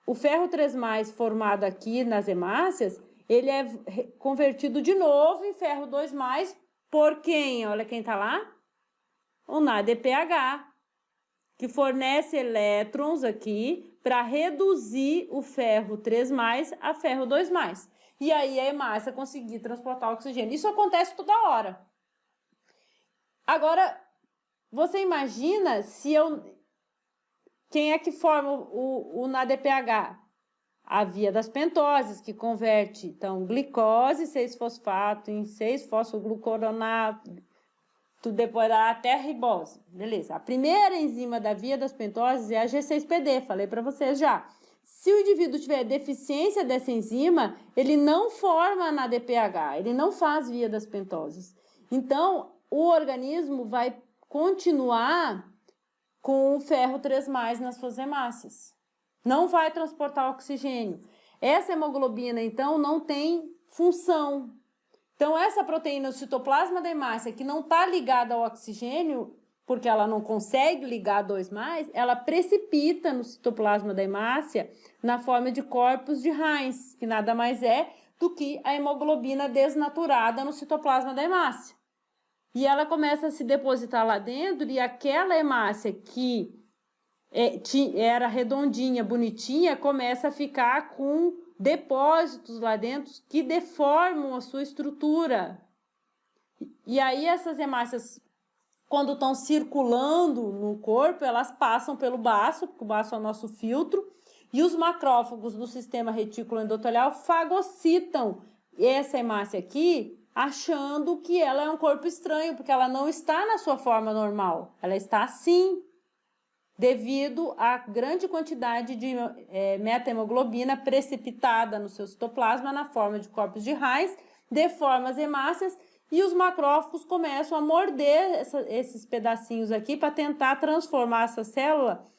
O ferro 3+ formado aqui nas hemácias, ele é convertido de novo em ferro 2+, por quem? Olha quem tá lá. O NADPH, que fornece elétrons aqui para reduzir o ferro 3+ a ferro 2+. E aí a hemácia conseguir transportar oxigênio. Isso acontece toda hora. Agora, você imagina se quem é que forma o NADPH? A via das pentoses, que converte, então, glicose, 6-fosfato em 6-fosfoglucoronato, tudo depois dá até ribose. Beleza. A primeira enzima da via das pentoses é a G6PD, falei para vocês já. Se o indivíduo tiver deficiência dessa enzima, ele não forma NADPH, ele não faz via das pentoses. Então, o organismo vai continuar com o ferro 3+ nas suas hemácias. Não vai transportar oxigênio. Essa hemoglobina, então, não tem função. Então, essa proteína, o citoplasma da hemácia, que não está ligada ao oxigênio, porque ela não consegue ligar 2+, ela precipita no citoplasma da hemácia na forma de corpos de Heinz, que nada mais é do que a hemoglobina desnaturada no citoplasma da hemácia. E ela começa a se depositar lá dentro e aquela hemácia que era redondinha, bonitinha, começa a ficar com depósitos lá dentro que deformam a sua estrutura. E aí essas hemácias, quando estão circulando no corpo, elas passam pelo baço, porque o baço é o nosso filtro, e os macrófagos do sistema retículo endotelial fagocitam essa hemácia aqui, achando que ela é um corpo estranho, porque ela não está na sua forma normal, ela está assim, devido à grande quantidade de meta-hemoglobina precipitada no seu citoplasma na forma de corpos de Reis, deforma as hemácias e os macrófagos começam a morder esses pedacinhos aqui para tentar transformar essa célula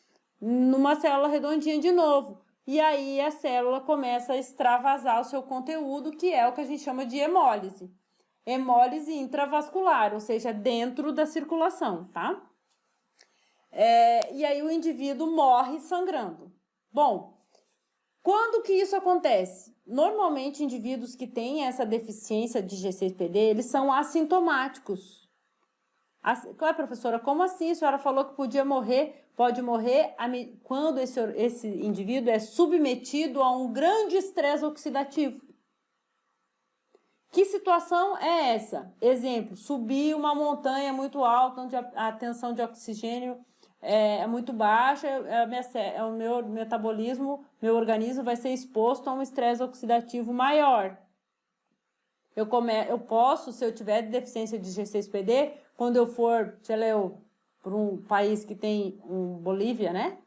numa célula redondinha de novo. E aí a célula começa a extravasar o seu conteúdo, que é o que a gente chama de hemólise. Hemólise intravascular, ou seja, dentro da circulação, tá? E aí o indivíduo morre sangrando. Bom, quando que isso acontece? Normalmente, indivíduos que têm essa deficiência de G6PD, eles são assintomáticos. Claro, professora, como assim? A senhora falou que podia morrer, pode morrer quando esse indivíduo é submetido a um grande estresse oxidativo. Que situação é essa? Exemplo, subir uma montanha muito alta, onde a tensão de oxigênio é muito baixa, o meu metabolismo, meu organismo vai ser exposto a um estresse oxidativo maior. Eu posso, se eu tiver deficiência de G6PD, quando eu for, sei lá, para um país que tem Bolívia, né?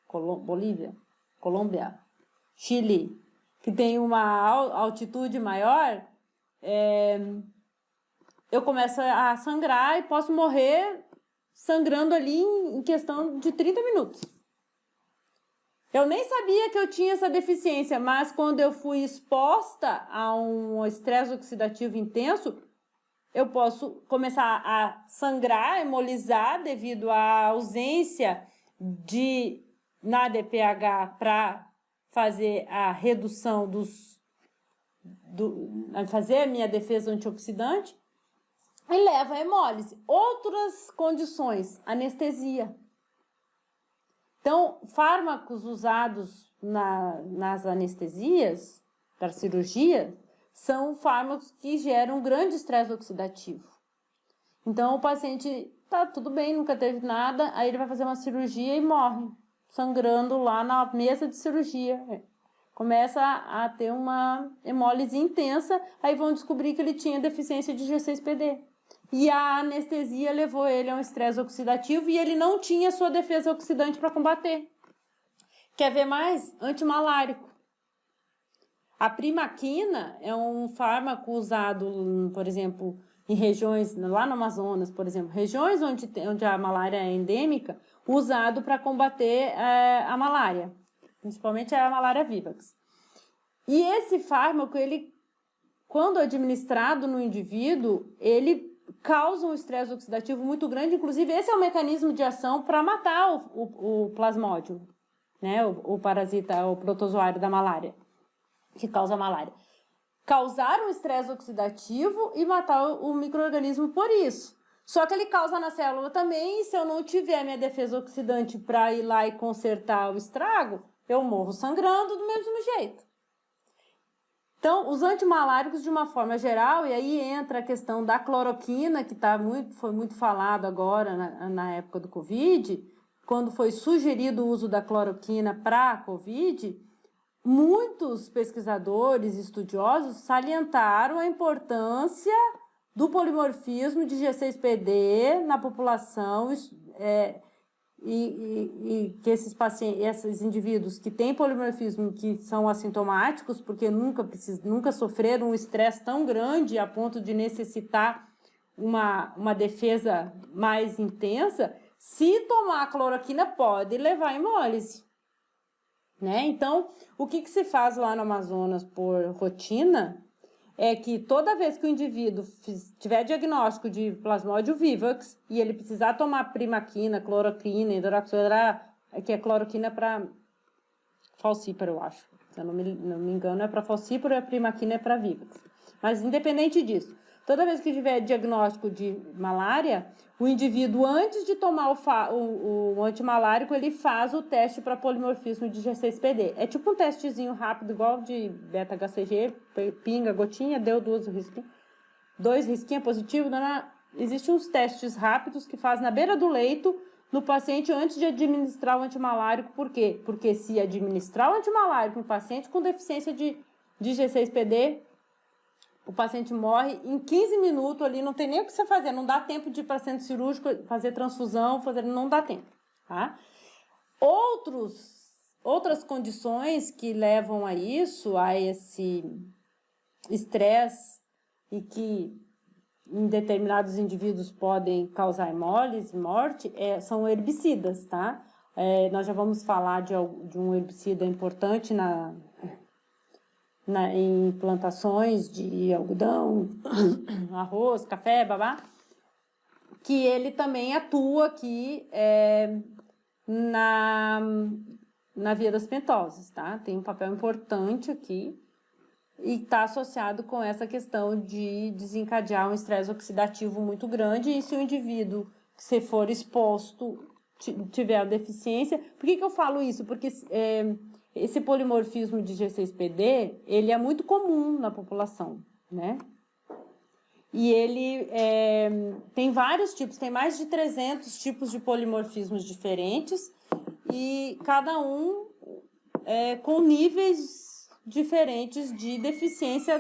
Colômbia, Chile, que tem uma altitude maior, eu começo a sangrar e posso morrer sangrando ali em questão de 30 minutos. Eu nem sabia que eu tinha essa deficiência, mas quando eu fui exposta a um estresse oxidativo intenso, eu posso começar a sangrar, hemolizar devido à ausência na DPH para fazer a redução fazer a minha defesa antioxidante e leva a hemólise. Outras condições, anestesia. Então, fármacos usados nas anestesias para cirurgia são fármacos que geram grande estresse oxidativo. Então, o paciente tá tudo bem, nunca teve nada, aí ele vai fazer uma cirurgia e morre, sangrando lá na mesa de cirurgia. Começa a ter uma hemólise intensa, aí vão descobrir que ele tinha deficiência de G6PD. E a anestesia levou ele a um estresse oxidativo e ele não tinha sua defesa oxidante para combater. Quer ver mais? Antimalárico. A primaquina é um fármaco usado, por exemplo, em regiões, lá no Amazonas, por exemplo, regiões onde a malária é endêmica, usado para combater a malária, principalmente a malária vivax. E esse fármaco, quando administrado no indivíduo, ele causa um estresse oxidativo muito grande, inclusive esse é o mecanismo de ação para matar o plasmódio, né? O parasita, o protozoário da malária, que causa a malária. Causar um estresse oxidativo e matar o micro-organismo por isso. Só que ele causa na célula também, e se eu não tiver minha defesa oxidante para ir lá e consertar o estrago, eu morro sangrando do mesmo jeito. Então, os antimaláricos, de uma forma geral, e aí entra a questão da cloroquina, que foi muito falado agora na época do Covid, quando foi sugerido o uso da cloroquina para a Covid, muitos pesquisadores, estudiosos, salientaram a importância do polimorfismo de G6PD na população e que esses indivíduos que têm polimorfismo, que são assintomáticos, porque nunca sofreram um estresse tão grande a ponto de necessitar uma defesa mais intensa, se tomar a cloroquina pode levar a hemólise. Né? Então, o que se faz lá no Amazonas por rotina é que toda vez que o indivíduo tiver diagnóstico de plasmódio vivax e ele precisar tomar primaquina, cloroquina, hidroxicloroquina, que é cloroquina para falcíparo, eu acho. Se eu não me engano, é para falcíparo e a primaquina é para vivax. Mas, independente disso, toda vez que tiver diagnóstico de malária, o indivíduo, antes de tomar o antimalárico, ele faz o teste para polimorfismo de G6PD. É tipo um testezinho rápido, igual de beta-HCG, pinga, gotinha, deu 2 risquinhos. 2 risquinhos positivos, existem uns testes rápidos que faz na beira do leito, no paciente antes de administrar o antimalárico. Por quê? Porque se administrar o antimalárico em paciente com deficiência de G6PD, o paciente morre em 15 minutos ali, não tem nem o que você fazer, não dá tempo de ir para centro cirúrgico, fazer transfusão, não dá tempo, tá? Outras condições que levam a isso, a esse estresse e que em determinados indivíduos podem causar hemólise, morte, são herbicidas, tá? Nós já vamos falar de um herbicida importante em plantações de algodão, arroz, café, babá, que ele também atua aqui na via das pentoses, tá? Tem um papel importante aqui e está associado com essa questão de desencadear um estresse oxidativo muito grande. E se o indivíduo, se for exposto, tiver a deficiência... Por que eu falo isso? Porque esse polimorfismo de G6PD, ele é muito comum na população, né? E ele tem vários tipos, tem mais de 300 tipos de polimorfismos diferentes e cada um com níveis diferentes de deficiência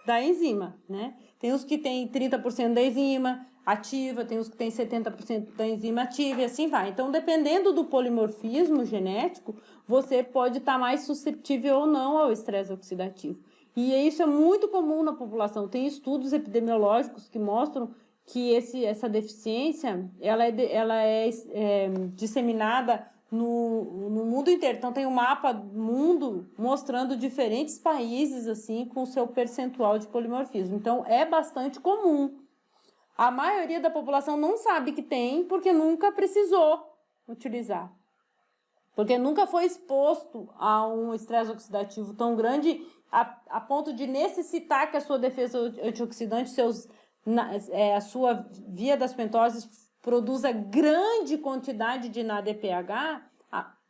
da enzima, né? Tem os que tem 30% da enzima ativa, tem os que tem 70% da enzima ativa e assim vai. Então, dependendo do polimorfismo genético, você pode estar mais suscetível ou não ao estresse oxidativo. E isso é muito comum na população. Tem estudos epidemiológicos que mostram que essa deficiência ela é disseminada no mundo inteiro. Então, tem um mapa do mundo mostrando diferentes países assim com o seu percentual de polimorfismo. Então, é bastante comum. A maioria da população não sabe que tem porque nunca precisou utilizar. Porque nunca foi exposto a um estresse oxidativo tão grande a ponto de necessitar que a sua defesa antioxidante, a sua via das pentoses, produza grande quantidade de NADPH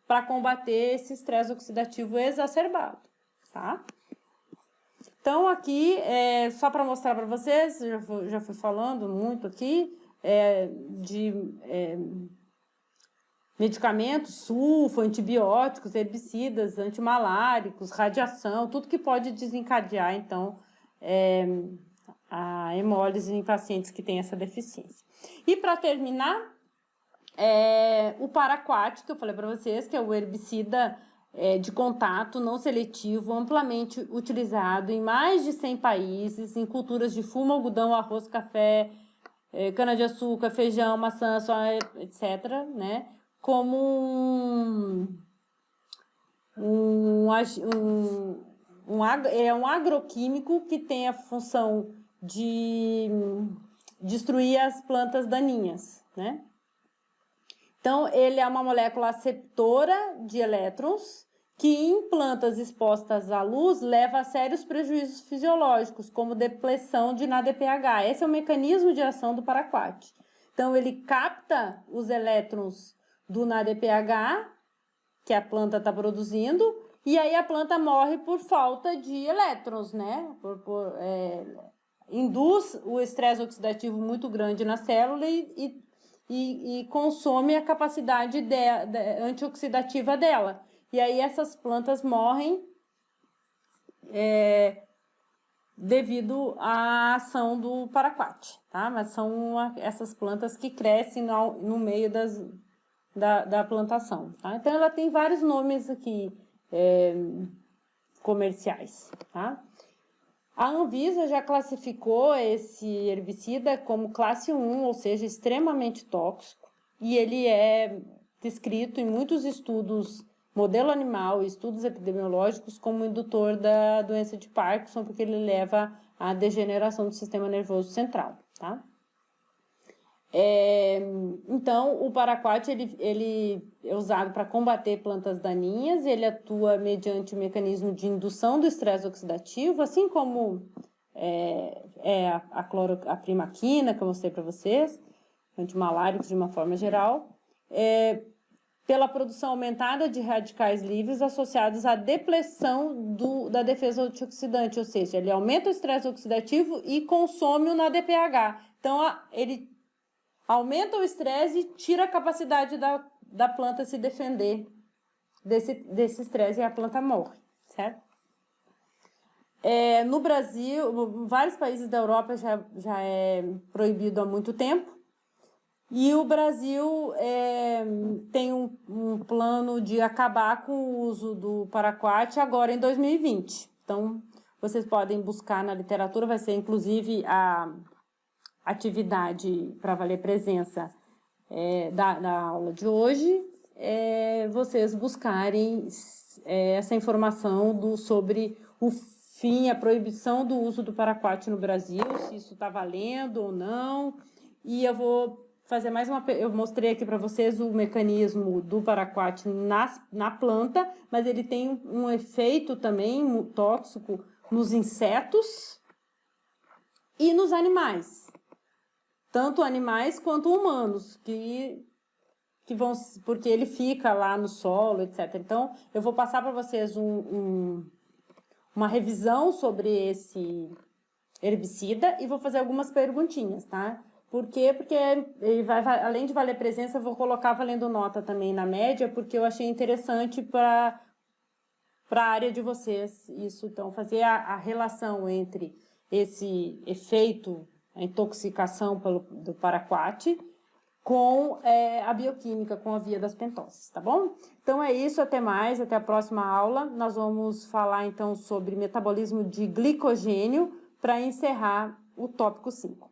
para combater esse estresse oxidativo exacerbado, tá? Então, aqui, só para mostrar para vocês, já fui falando muito aqui, de medicamentos, sulfo, antibióticos, herbicidas, antimaláricos, radiação, tudo que pode desencadear, então, a hemólise em pacientes que têm essa deficiência. E para terminar, o paraquat, que eu falei para vocês, que é o herbicida de contato não seletivo, amplamente utilizado em mais de 100 países, em culturas de fumo, algodão, arroz, café, cana-de-açúcar, feijão, maçã, soja, etc., né? Como um agroquímico que tem a função de destruir as plantas daninhas, né? Então, ele é uma molécula aceptora de elétrons que em plantas expostas à luz leva a sérios prejuízos fisiológicos, como depressão de NADPH. Esse é o mecanismo de ação do paraquat. Então, ele capta os elétrons do NADPH, que a planta está produzindo, e aí a planta morre por falta de elétrons, né? Induz o estresse oxidativo muito grande na célula e consome a capacidade antioxidativa dela. E aí essas plantas morrem devido à ação do paraquat, tá? Mas são essas plantas que crescem no meio da plantação, tá? Então, ela tem vários nomes aqui comerciais, tá? A Anvisa já classificou esse herbicida como classe 1, ou seja, extremamente tóxico, e ele é descrito em muitos estudos, modelo animal e estudos epidemiológicos, como indutor da doença de Parkinson, porque ele leva à degeneração do sistema nervoso central, tá? Então, o paraquat ele é usado para combater plantas daninhas, ele atua mediante o mecanismo de indução do estresse oxidativo, assim como a primaquina, que eu mostrei para vocês, antimaláricos de uma forma geral. pela produção aumentada de radicais livres associados à depressão da defesa antioxidante, ou seja, ele aumenta o estresse oxidativo e consome o NADPH. Então, ele aumenta o estresse e tira a capacidade da planta se defender desse estresse e a planta morre, certo? No Brasil, vários países da Europa já é proibido há muito tempo. E o Brasil tem um plano de acabar com o uso do paraquat agora em 2020. Então, vocês podem buscar na literatura, vai ser inclusive a atividade para valer presença da aula de hoje, vocês buscarem essa informação sobre o fim, a proibição do uso do paraquat no Brasil, se isso está valendo ou não. E eu vou fazer mais eu mostrei aqui para vocês o mecanismo do paraquat na planta, mas ele tem um efeito também tóxico nos insetos e nos animais, tanto animais quanto humanos, que vão, porque ele fica lá no solo, etc. Então, eu vou passar para vocês uma revisão sobre esse herbicida e vou fazer algumas perguntinhas, tá? Por quê? Porque ele além de valer presença, eu vou colocar valendo nota também na média, porque eu achei interessante para a área de vocês isso. Então, fazer a relação entre esse efeito, a intoxicação do paraquat, com a bioquímica, com a via das pentoses, tá bom? Então é isso, até mais, até a próxima aula. Nós vamos falar então sobre metabolismo de glicogênio para encerrar o tópico 5.